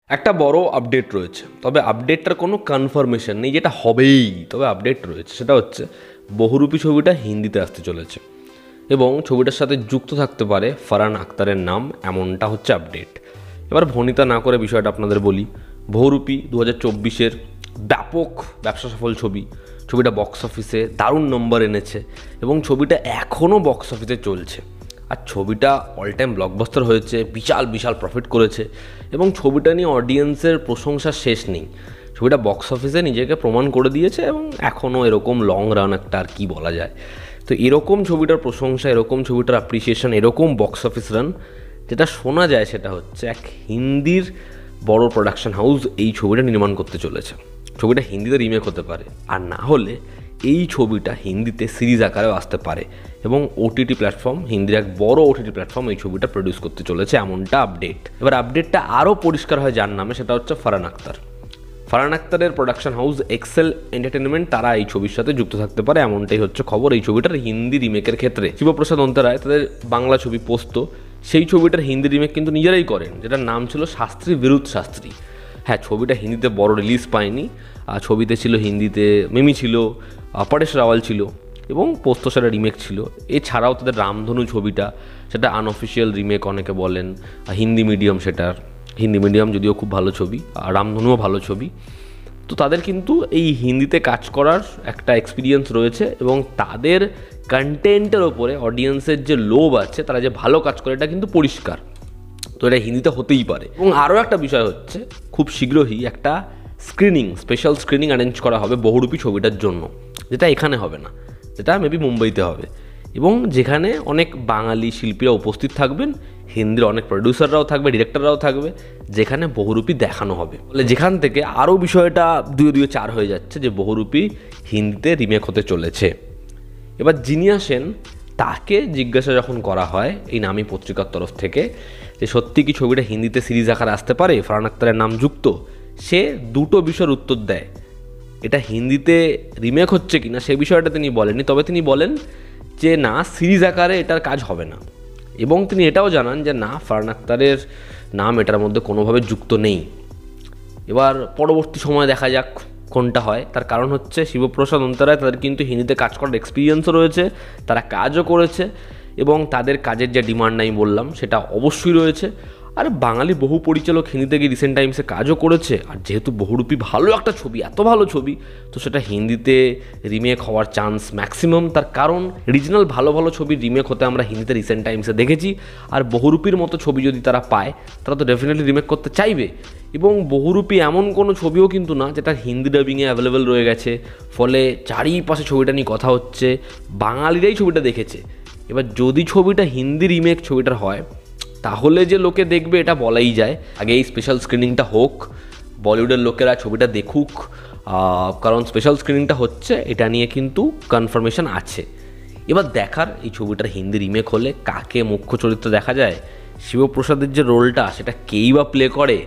একটা বড় আপডেট রয়েছে, তবে আপডেটটার কোনো কনফার্মেশন নেই যেটা হবেই, তবে আপডেট রয়েছে। সেটা হচ্ছে বহুরূপী ছবিটা হিন্দিতে আসতে চলেছে এবং ছবিটার সাথে যুক্ত থাকতে পারে ফারহান আখতারের নাম, এমনটা হচ্ছে আপডেট। এবার ভনিতা না করে বিষয়টা আপনাদের বলি। বহুরূপী 2024-এর ব্যাপক ব্যবসা সফল ছবি। ছবিটা বক্স অফিসে দারুণ নম্বর এনেছে এবং ছবিটা এখনও বক্স অফিসে চলছে। আর ছবিটা অল টাইম ব্লকবাস্টার হয়েছে, বিশাল বিশাল প্রফিট করেছে এবং ছবিটা নিয়ে অডিয়েন্সের প্রশংসার শেষ নেই। ছবিটা বক্স অফিসে নিজেকে প্রমাণ করে দিয়েছে এবং এখনও এরকম লং রান একটা আর কি বলা যায়। তো এরকম ছবিটার প্রশংসা, এরকম ছবিটার অ্যাপ্রিসিয়েশন, এরকম বক্স অফিস রান যেটা শোনা যায় সেটা হচ্ছে এক হিন্দির বড় প্রোডাকশন হাউস এই ছবিটা নির্মাণ করতে চলেছে। ছবিটা হিন্দিতে রিমেক হতে পারে, আর না হলে এই ছবিটা হিন্দিতে সিরিজ আকারেও আসতে পারে এবং ওটিটি প্ল্যাটফর্ম, হিন্দির এক বড় ওটিটি প্ল্যাটফর্ম এই ছবিটা প্রডিউস করতে চলেছে, এমনটা আপডেট। এবার আপডেটটা আরও পরিষ্কার হয় যার নামে, সেটা হচ্ছে ফারহান আখতার। ফারহান আখতারের প্রোডাকশন হাউস এক্সেল এন্টারটেনমেন্ট, তারা এই ছবির সাথে যুক্ত থাকতে পারে, এমনটাই হচ্ছে খবর। এই ছবিটার হিন্দি রিমেকের ক্ষেত্রে শিবপ্রসাদ অন্তরায় তাদের বাংলা ছবি পোস্ত, সেই ছবিটার হিন্দি রিমেক কিন্তু নিজেরাই করেন, যেটার নাম ছিল শাস্ত্রী বিরুদ্ধ শাস্ত্রী। হ্যাঁ, ছবিটা হিন্দিতে বড় রিলিজ পায়নি। ছবিতে ছিল হিন্দিতে মিমি ছিল, পরেশ রাওয়াল ছিল এবং পোস্ত সেটা রিমেক ছিল। এছাড়াও তাদের রামধনু ছবিটা, সেটা আনঅফিসিয়াল রিমেক অনেকে বলেন, হিন্দি মিডিয়াম, সেটার হিন্দি মিডিয়াম যদিও খুব ভালো ছবি, আর রামধনুও ভালো ছবি। তো তাদের কিন্তু এই হিন্দিতে কাজ করার একটা এক্সপিরিয়েন্স রয়েছে এবং তাদের কন্টেন্টের ওপরে অডিয়েন্সের যে লোভ আছে, তারা যে ভালো কাজ করে, এটা কিন্তু পরিষ্কার। তো এটা হিন্দিতে হতেই পারে। এবং আরও একটা বিষয় হচ্ছে, খুব শীঘ্রই একটা স্পেশাল স্ক্রিনিং অ্যারেঞ্জ করা হবে বহুরূপী ছবিটার জন্য, যেটা এখানে হবে না, যেটা মেবি মুম্বাইতে হবে, এবং যেখানে অনেক বাঙালি শিল্পীরা উপস্থিত থাকবেন, হিন্দির অনেক প্রডিউসাররাও থাকবে, ডিরেক্টররাও থাকবে, যেখানে বহুরূপী দেখানো হবে। বলে যেখান থেকে আরও বিষয়টা দুয়ে দুয়ে চার হয়ে যাচ্ছে যে বহুরূপী হিন্দিতে রিমেক হতে চলেছে। এবার যিনি আসেন তাকে জিজ্ঞাসা যখন করা হয় এই নামী পত্রিকার তরফ থেকে যে সত্যি কি ছবিটা হিন্দিতে সিরিজ আকারে আসতে পারে, ফারহান আখতারের নাম যুক্ত, সে দুটো বিষয়ের উত্তর দেয়। এটা হিন্দিতে রিমেক হচ্ছে কিনা সে বিষয়টা তিনি বলেননি, তবে তিনি বলেন যে না, সিরিজ আকারে এটার কাজ হবে না, এবং তিনি এটাও জানান যে না, ফারহান আখতারের নাম এটার মধ্যে কোনোভাবে যুক্ত নেই। এবার পরবর্তী সময় দেখা যাক কোনটা হয়। তার কারণ হচ্ছে শিবপ্রসাদ অন্তরায়, তাদের কিন্তু হিন্দিতে কাজ করার এক্সপিরিয়েন্সও রয়েছে, তারা কাজও করেছে এবং তাদের কাজের যে ডিমান্ড আমি বললাম সেটা অবশ্যই রয়েছে। আর বাঙালি বহু পরিচালক হিন্দিতে গিয়ে রিসেন্ট টাইমসে কাজও করেছে, আর যেহেতু বহুরূপী ভালো একটা ছবি, এত ভালো ছবি, তো সেটা হিন্দিতে রিমেক হওয়ার চান্স ম্যাক্সিমাম। তার কারণ রিজিনাল ভালো ভালো ছবির রিমেক হতে আমরা হিন্দিতে রিসেন্ট টাইমসে দেখেছি, আর বহুরূপীর মতো ছবি যদি তারা পায়, তারা তো ডেফিনেটলি রিমেক করতে চাইবে। এবং বহুরূপী এমন কোনো ছবিও কিন্তু না যেটা হিন্দি ডাবিংয়ে অ্যাভেলেবেল রয়ে গেছে, ফলে চারিপাশে ছবিটা নিয়ে কথা হচ্ছে, বাঙালিরাই ছবিটা দেখেছে। এবার যদি ছবিটা হিন্দি রিমেক ছবিটার হয়, তাহলে যে লোকে দেখবে এটা বলাই যায়। আগে এই স্পেশাল স্ক্রিনিংটা হোক, বলিউডের লোকেরা ছবিটা দেখুক, কারণ স্পেশাল স্ক্রিনিংটা হচ্ছে, এটা নিয়ে কিন্তু কনফার্মেশন আছে। এবার দেখার এই ছবিটার হিন্দি রিমেক হলে কাকে মুখ্য চরিত্র দেখা যায়, শিবপ্রসাদের যে রোলটা সেটা কেই বা প্লে করে,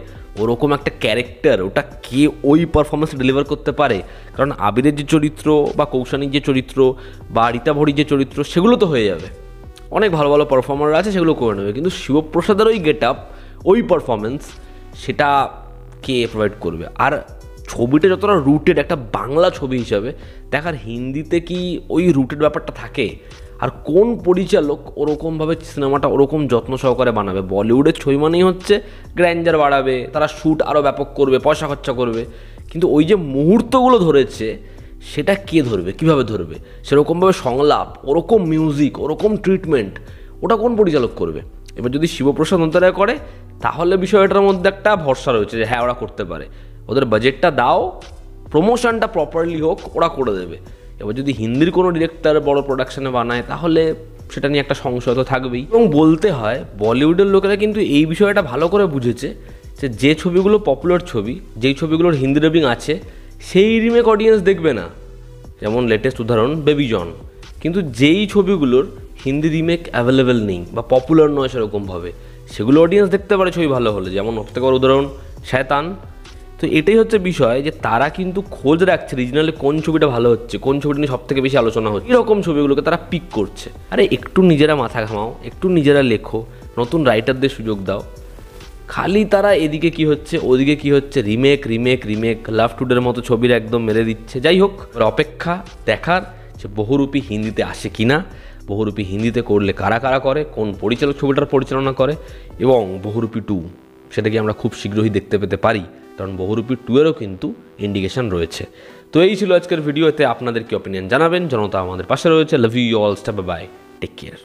ওরকম একটা ক্যারেক্টার ওটা কে ওই পারফরমেন্স ডেলিভার করতে পারে। কারণ আবিরের যে চরিত্র বা কৌশানীর যে চরিত্র বা রীতা ভরির যে চরিত্র, সেগুলো তো হয়ে যাবে, অনেক ভালো ভালো পারফর্মার আছে, সেগুলো করে নেবে। কিন্তু শিবপ্রসাদের ওই গেট আপ, ওই পারফরমেন্স, সেটা কে প্রোভাইড করবে? আর ছবিটা যতটা রুটেড একটা বাংলা ছবি হিসাবে, দেখার হিন্দিতে কি ওই রুটেড ব্যাপারটা থাকে? আর কোন পরিচালক ওরকমভাবে সিনেমাটা ওরকম যত্ন সহকারে বানাবে? বলিউডের ছবি মানেই হচ্ছে গ্র্যান্ডার বাড়াবে, তারা শ্যুট আরও ব্যাপক করবে, পয়সা খরচা করবে, কিন্তু ওই যে মুহূর্তগুলো ধরেছে সেটা কে ধরবে, কিভাবে ধরবে? সেরকমভাবে সংলাপ, ওরকম মিউজিক, ওরকম ট্রিটমেন্ট, ওটা কোন পরিচালক করবে? এবার যদি শিবপ্রসাদ অন্তরায় করে, তাহলে বিষয়টার মধ্যে একটা ভরসা রয়েছে যে হ্যাঁ, ওরা করতে পারে, ওদের বাজেটটা দাও, প্রমোশনটা প্রপারলি হোক, ওরা করে দেবে। এবার যদি হিন্দির কোনো ডিরেক্টর বড় প্রোডাকশানে বানায়, তাহলে সেটা নিয়ে একটা সংশয় তো থাকবেই। এবং বলতে হয় বলিউডের লোকেরা কিন্তু এই বিষয়টা ভালো করে বুঝেছে যে ছবিগুলো পপুলার ছবি, যেই ছবিগুলোর হিন্দি ডাবিং আছে, সেই রিমেক অডিয়েন্স দেখবে না। যেমন লেটেস্ট উদাহরণ বেবি জন। কিন্তু যেই ছবিগুলোর হিন্দি রিমেক অ্যাভেলেবেল নেই বা পপুলার নয় সেরকমভাবে, সেগুলো অডিয়েন্স দেখতে পারে ছবি ভালো হলে। যেমন সবথেকে বড় উদাহরণ শয়তান। তো এটাই হচ্ছে বিষয় যে তারা কিন্তু খোঁজ রাখছে রিজিনালি কোন ছবিটা ভালো হচ্ছে, কোন ছবিটা নিয়ে সবথেকে বেশি আলোচনা হচ্ছে, এরকম ছবিগুলোকে তারা পিক করছে। আরে একটু নিজেরা মাথা ঘামাও, একটু নিজেরা লেখো, নতুন রাইটারদের সুযোগ দাও, খালি তারা এদিকে কি হচ্ছে ওদিকে কি হচ্ছে, রিমেক রিমেক রিমেক, লাভ টুডের মতো ছবির একদম মেরে দিচ্ছে। যাই হোক, অপেক্ষা দেখার যে বহুরূপী হিন্দিতে আসে কি না, বহুরূপী হিন্দিতে করলে কারা কারা করে, কোন পরিচালক ছবিটার পরিচালনা করে, এবং বহুরূপী 2 সেটা কি আমরা খুব শীঘ্রই দেখতে পেতে পারি, কারণ বহুরূপী 2-এরও কিন্তু ইন্ডিকেশন রয়েছে। তো এই ছিল আজকের ভিডিওতে, আপনাদের কি অপিনিয়ন জানাবেন, জনতা আমাদের পাশে রয়েছে। Love you all, step by, take care.